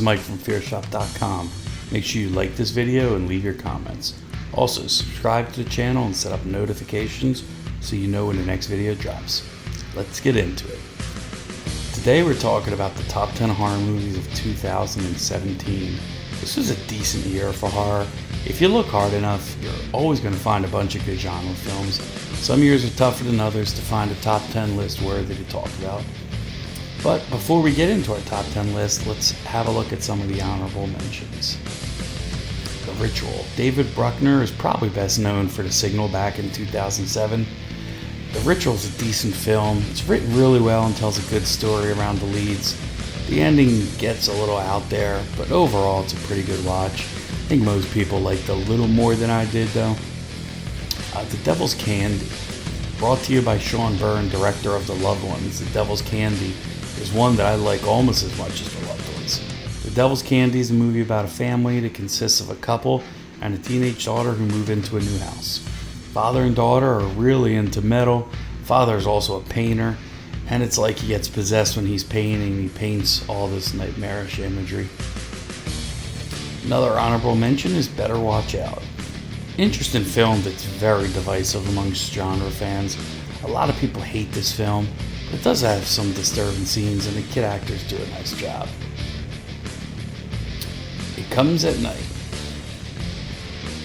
is Mike from fearshop.com. Make sure you like this video and leave your comments. Also, subscribe to the channel and set up notifications so you know when the next video drops. Let's get into it. Today we're talking about the top 10 horror movies of 2017. This was a decent year for horror. If you look hard enough, you're always going to find a bunch of good genre films. Some years are tougher than others to find a top 10 list worthy to talk about. But before we get into our top 10 list, let's have a look at some of the honorable mentions. The Ritual. David Bruckner is probably best known for The Signal back in 2007. The Ritual is a decent film. It's written really well and tells a good story around the leads. The ending gets a little out there, but overall it's a pretty good watch. I think most people liked it a little more than I did though. The Devil's Candy, brought to you by Sean Byrne, director of The Loved Ones. The Devil's Candy is one that I like almost as much as The Loved Ones. The Devil's Candy is a movie about a family that consists of a couple and a teenage daughter who move into a new house. Father and daughter are really into metal. Father is also a painter, and it's like he gets possessed when he's painting. He paints all this nightmarish imagery. Another honorable mention is Better Watch Out. Interesting film that's very divisive amongst genre fans. A lot of people hate this film, but it does have some disturbing scenes and the kid actors do a nice job. It Comes at Night.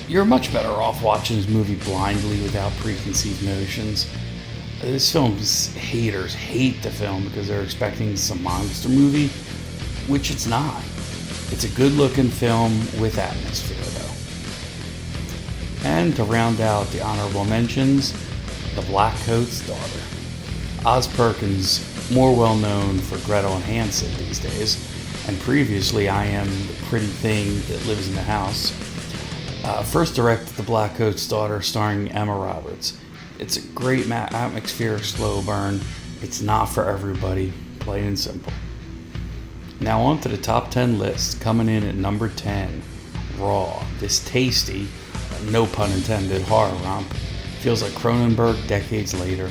You're much better off watching this movie blindly without preconceived notions. This film's haters hate the film because they're expecting some monster movie, which it's not. It's a good-looking film with atmosphere, though. And to round out the honorable mentions, The Black Coat's Daughter. Oz Perkins, more well-known for Gretel and Hansel these days, and previously I Am the Pretty Thing That Lives in the House, first directed The Black Coat's Daughter starring Emma Roberts. It's a great atmospheric slow burn. It's not for everybody, plain and simple. Now on to the top 10 list. Coming in at number 10, Raw. This tasty, no pun intended, horror romp feels like Cronenberg decades later.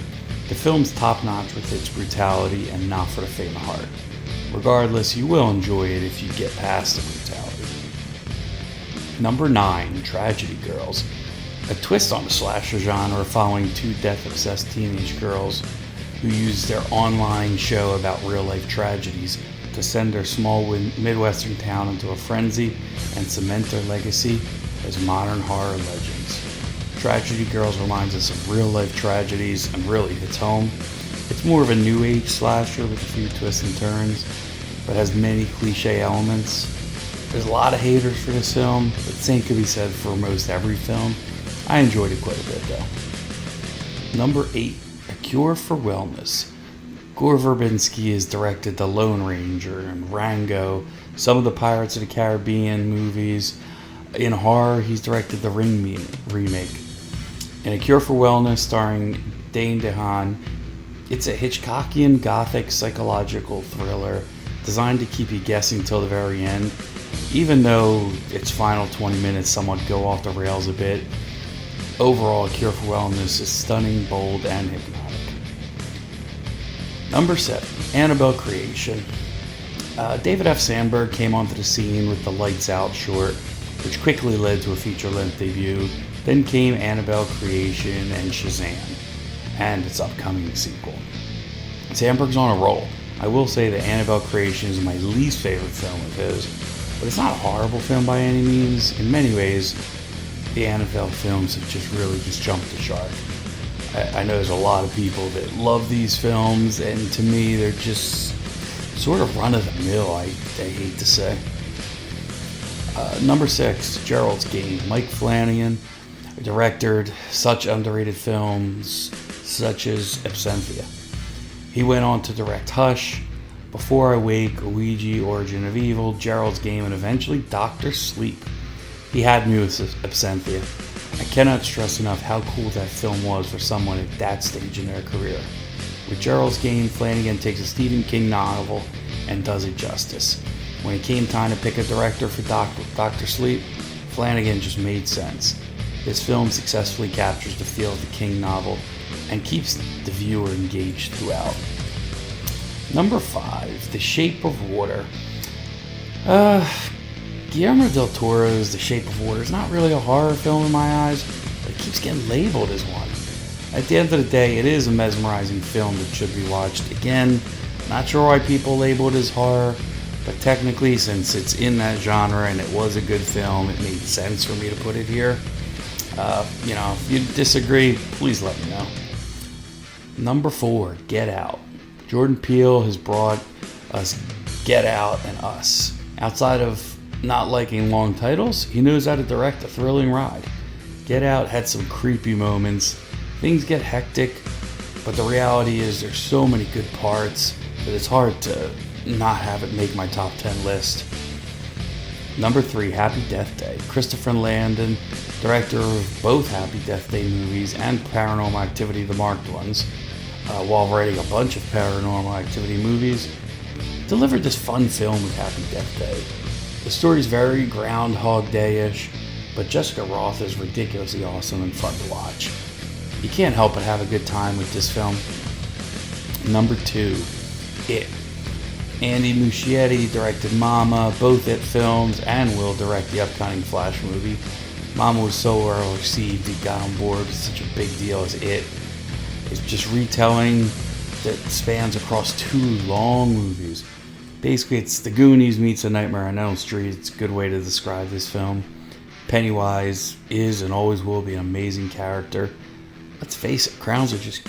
The film's top-notch with its brutality and not for the faint of heart. Regardless, you will enjoy it if you get past the brutality. Number 9, Tragedy Girls. A twist on the slasher genre following two death-obsessed teenage girls who use their online show about real-life tragedies to send their small Midwestern town into a frenzy and cement their legacy as modern horror legends. Tragedy Girls reminds us of real-life tragedies and really hits home. It's more of a new age slasher with a few twists and turns, but has many cliche elements. There's a lot of haters for this film, but the same could be said for most every film. I enjoyed it quite a bit though. Number 8, A Cure for Wellness. Gore Verbinski has directed The Lone Ranger and Rango, some of the Pirates of the Caribbean movies. In horror, he's directed the Ring remake. In A Cure for Wellness, starring Dane DeHaan, it's a Hitchcockian gothic psychological thriller designed to keep you guessing till the very end. Even though its final 20 minutes somewhat go off the rails a bit, overall, A Cure for Wellness is stunning, bold, and hypnotic. Number 7, Annabelle Creation. David F. Sandberg came onto the scene with the Lights Out short, which quickly led to a feature-length debut. Then came Annabelle Creation and Shazam, and its upcoming sequel. Sandberg's on a roll. I will say that Annabelle Creation is my least favorite film of his, but it's not a horrible film by any means. In many ways, the Annabelle films have just jumped the shark. I know there's a lot of people that love these films, and to me, they're just sort of run-of-the-mill, I hate to say. Number 6, Gerald's Game. Mike Flanagan directed such underrated films such as Absentia. He went on to direct Hush, Before I Wake, Ouija, Origin of Evil, Gerald's Game, and eventually Dr. Sleep. He had me with Absentia. I cannot stress enough how cool that film was for someone at that stage in their career. With Gerald's Game, Flanagan takes a Stephen King novel and does it justice. When it came time to pick a director for Dr. Sleep, Flanagan just made sense. This film successfully captures the feel of the King novel and keeps the viewer engaged throughout. Number 5, The Shape of Water. Guillermo del Toro's The Shape of Water is not really a horror film in my eyes, but it keeps getting labeled as one. At the end of the day, it is a mesmerizing film that should be watched. Again, not sure why people label it as horror, but technically, since it's in that genre and it was a good film, it made sense for me to put it here. If you disagree, please let me know. Number 4, Get Out. Jordan Peele has brought us Get Out and Us. Outside of not liking long titles, he knows how to direct a thrilling ride. Get Out had some creepy moments. Things get hectic, but the reality is there's so many good parts that it's hard to not have it make my top 10 list. Number 3, Happy Death Day. Christopher Landon, director of both Happy Death Day movies and Paranormal Activity, the marked ones, while writing a bunch of Paranormal Activity movies, delivered this fun film with Happy Death Day. The story's very Groundhog Day-ish, but Jessica Rothe is ridiculously awesome and fun to watch. You can't help but have a good time with this film. Number 2, It. Andy Muschietti directed Mama, both It films, and will direct the upcoming Flash movie. Mama was so well received, he got on board with such a big deal as It. It's just retelling that spans across 2 long movies. Basically, it's The Goonies meets A Nightmare on Elm Street. It's a good way to describe this film. Pennywise is and always will be an amazing character. Let's face it, clowns are just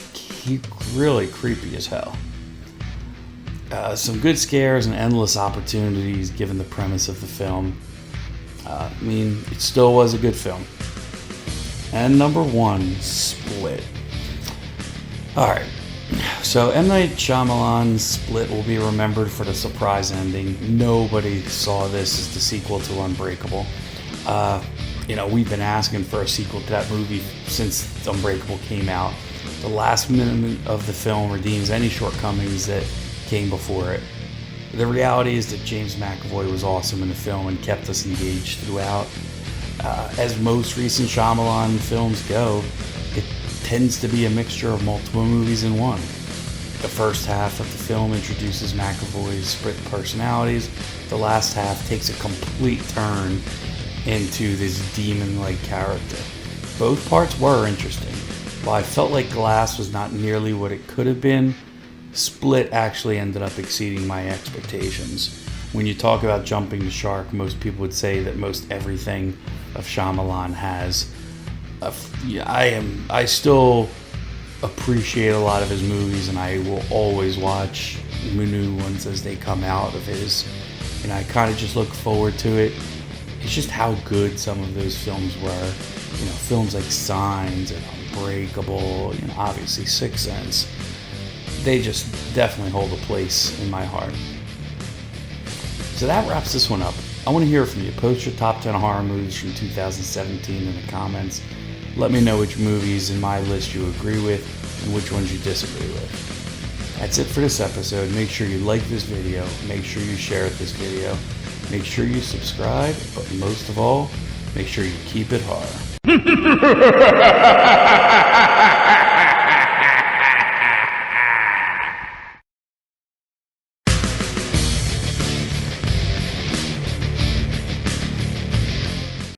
really creepy as hell. Some good scares and endless opportunities given the premise of the film. It still was a good film. And number 1, Split. Alright, so M. Night Shyamalan's Split will be remembered for the surprise ending. Nobody saw this as the sequel to Unbreakable. We've been asking for a sequel to that movie since Unbreakable came out. The last minute of the film redeems any shortcomings that came before it. The reality is that James McAvoy was awesome in the film and kept us engaged throughout. As most recent Shyamalan films go, it tends to be a mixture of multiple movies in one. The first half of the film introduces McAvoy's split personalities. The last half takes a complete turn into this demon-like character. Both parts were interesting. While I felt like Glass was not nearly what it could have been, Split actually ended up exceeding my expectations. When you talk about jumping the shark, most people would say that most everything of Shyamalan has. I still appreciate a lot of his movies, and I will always watch new ones as they come out of his. And I kind of just look forward to it. It's just how good some of those films were. Films like Signs and Unbreakable, obviously Sixth Sense. They just definitely hold a place in my heart. So that wraps this one up. I want to hear from you. Post your top 10 horror movies from 2017 in the comments. Let me know which movies in my list you agree with and which ones you disagree with. That's it for this episode. Make sure you like this video. Make sure you share this video. Make sure you subscribe. But most of all, make sure you keep it horror.